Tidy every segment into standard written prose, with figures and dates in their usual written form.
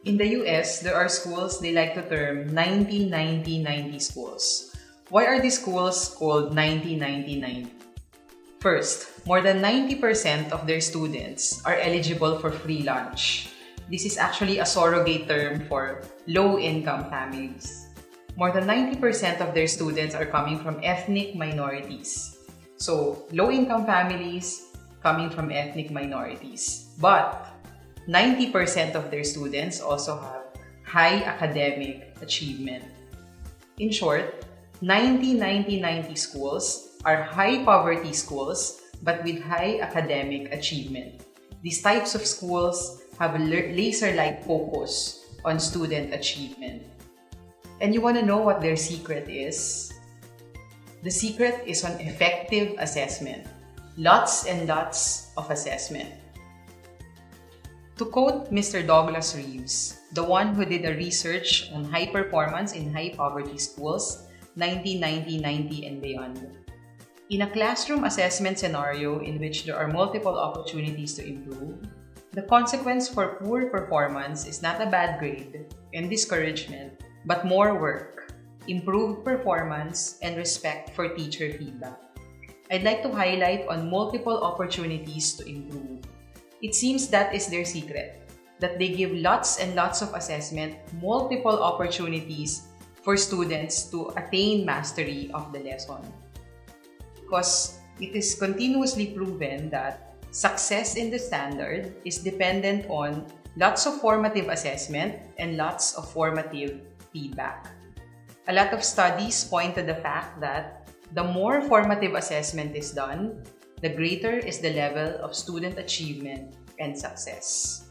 In the US, there are schools they like to term 90-90-90 schools. Why are these schools called 90-90-90? First, more than 90% of their students are eligible for free lunch. This is actually a surrogate term for low-income families. More than 90% of their students are coming from ethnic minorities. So, low-income families coming from ethnic minorities. But 90% of their students also have high academic achievement. In short, 90-90-90 schools are high poverty schools but with high academic achievement. These types of schools have a laser-like focus on student achievement. And you want to know what their secret is? The secret is on effective assessment. Lots and lots of assessment. To quote Mr. Douglas Reeves, the one who did a research on high performance in high poverty schools, 90-90-90 and beyond. In a classroom assessment scenario in which there are multiple opportunities to improve, the consequence for poor performance is not a bad grade and discouragement, but more work, improved performance, and respect for teacher feedback. I'd like to highlight on multiple opportunities to improve. It seems that is their secret, that they give lots and lots of assessment, multiple opportunities for students to attain mastery of the lesson. Because it is continuously proven that success in the standard is dependent on lots of formative assessment and lots of formative feedback. A lot of studies point to the fact that the more formative assessment is done, the greater is the level of student achievement and success.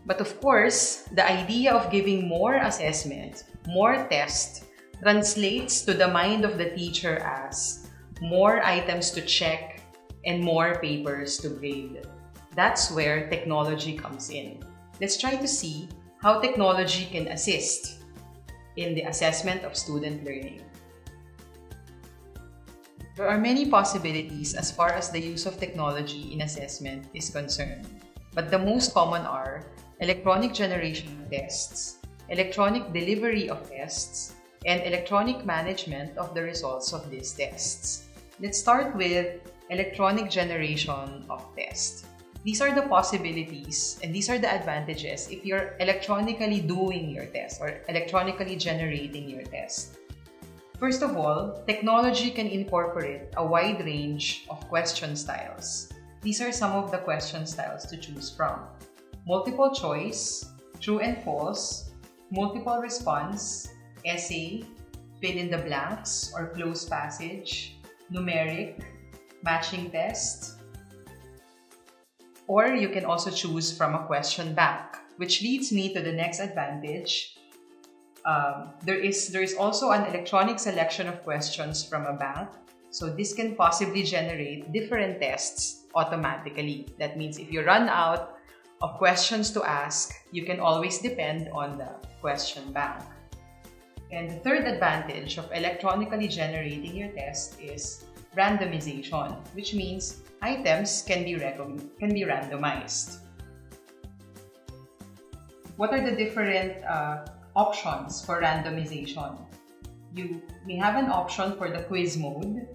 But of course, the idea of giving more assessment, more tests, translates to the mind of the teacher as more items to check and more papers to grade. That's where technology comes in. Let's try to see how technology can assist in the assessment of student learning. There are many possibilities as far as the use of technology in assessment is concerned, but the most common are electronic generation of tests, electronic delivery of tests, and electronic management of the results of these tests. Let's start with electronic generation of tests. These are the possibilities and these are the advantages if you're electronically doing your test or electronically generating your test. First of all, technology can incorporate a wide range of question styles. These are some of the question styles to choose from: multiple choice, true and false, multiple response, essay, fill in the blanks or close passage, numeric, matching test, or you can also choose from a question bank, which leads me to the next advantage. There is also an electronic selection of questions from a bank. So this can possibly generate different tests automatically. That means if you run out of questions to ask, you can always depend on the question bank. And the third advantage of electronically generating your test is randomization, which means items can be randomized. What are the different options for randomization? You may have an option for the quiz mode,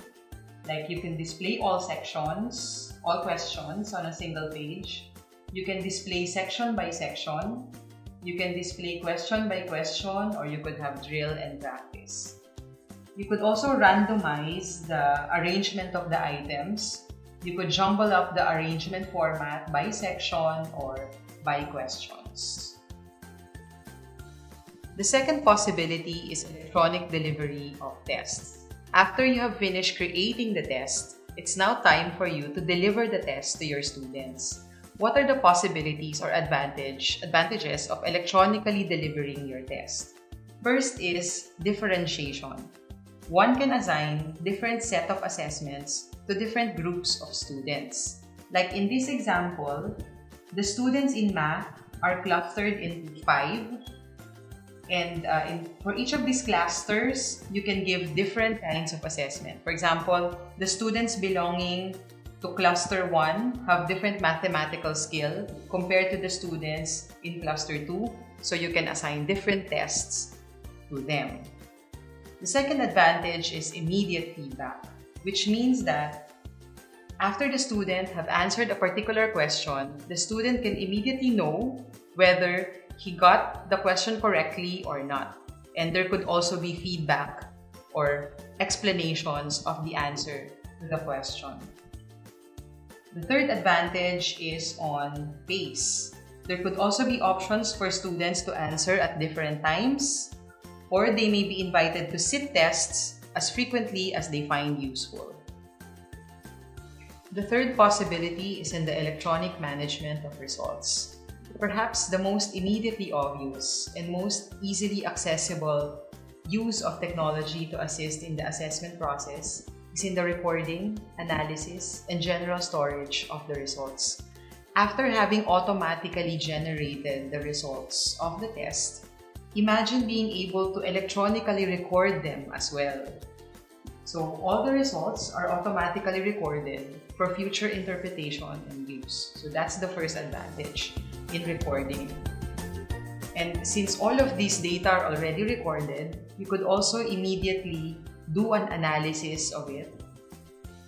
like you can display all sections, all questions on a single page. You can display section by section. You can display question by question, or you could have drill and practice. You could also randomize the arrangement of the items. You could jumble up the arrangement format by section or by questions. The second possibility is electronic delivery of tests. After you have finished creating the test, it's now time for you to deliver the test to your students. What are the possibilities or advantages of electronically delivering your test? First is differentiation. One can assign different set of assessments to different groups of students. Like in this example, the students in math are clustered into 5. And for each of these clusters, you can give different kinds of assessment. For example, the students belonging to cluster 1 have different mathematical skill compared to the students in cluster 2, so you can assign different tests to them. The second advantage is immediate feedback, which means that after the student have answered a particular question, the student can immediately know whether he got the question correctly or not. And there could also be feedback or explanations of the answer to the question. The third advantage is on pace. There could also be options for students to answer at different times, or they may be invited to sit tests as frequently as they find useful. The third possibility is in the electronic management of results. Perhaps the most immediately obvious and most easily accessible use of technology to assist in the assessment process is in the recording, analysis, and general storage of the results. After having automatically generated the results of the test, imagine being able to electronically record them as well. So all the results are automatically recorded for future interpretation and use. So that's the first advantage in recording. And since all of these data are already recorded, you could also immediately do an analysis of it.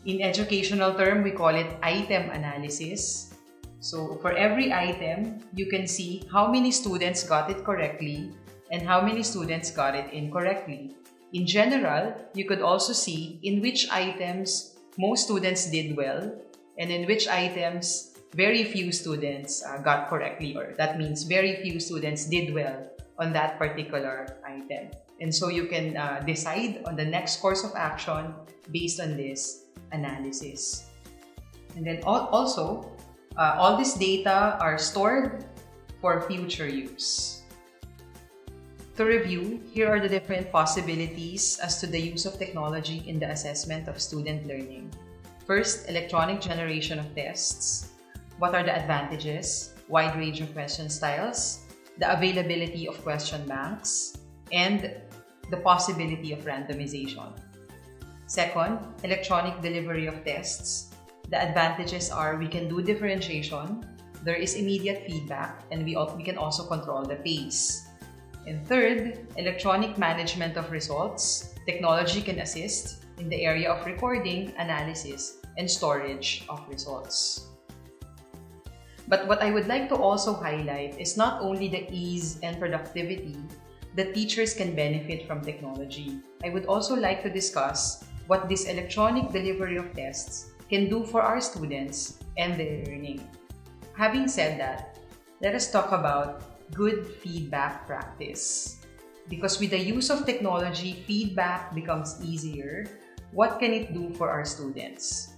In educational term, we call it item analysis. So for every item, you can see how many students got it correctly and how many students got it incorrectly. In general, you could also see in which items most students did well and in which items very few students got correctly, or that means very few students did well on that particular item. And so you can decide on the next course of action based on this analysis. And then also, all this data are stored for future use. To review, here are the different possibilities as to the use of technology in the assessment of student learning. First, electronic generation of tests. What are the advantages? Wide range of question styles, the availability of question banks, and the possibility of randomization. Second, electronic delivery of tests. The advantages are we can do differentiation, there is immediate feedback, and we can also control the pace. And third, electronic management of results. Technology can assist in the area of recording, analysis, and storage of results. But what I would like to also highlight is not only the ease and productivity that teachers can benefit from technology. I would also like to discuss what this electronic delivery of tests can do for our students and their learning. Having said that, let us talk about good feedback practice. Because with the use of technology, feedback becomes easier. What can it do for our students?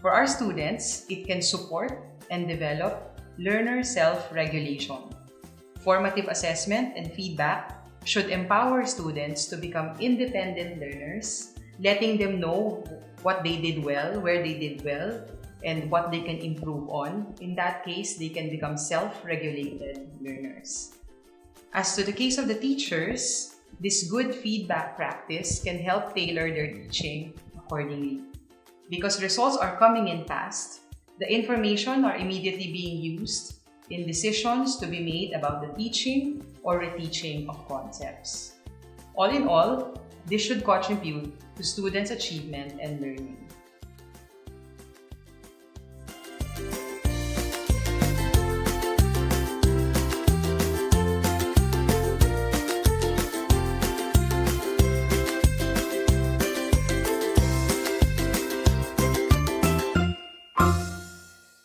For our students, it can support and develop learner self-regulation. Formative assessment and feedback should empower students to become independent learners, letting them know what they did well, where they did well, and what they can improve on. In that case, they can become self-regulated learners. As to the case of the teachers, this good feedback practice can help tailor their teaching accordingly. Because results are coming in fast, the information are immediately being used in decisions to be made about the teaching or reteaching of concepts. All in all, this should contribute to students' achievement and learning.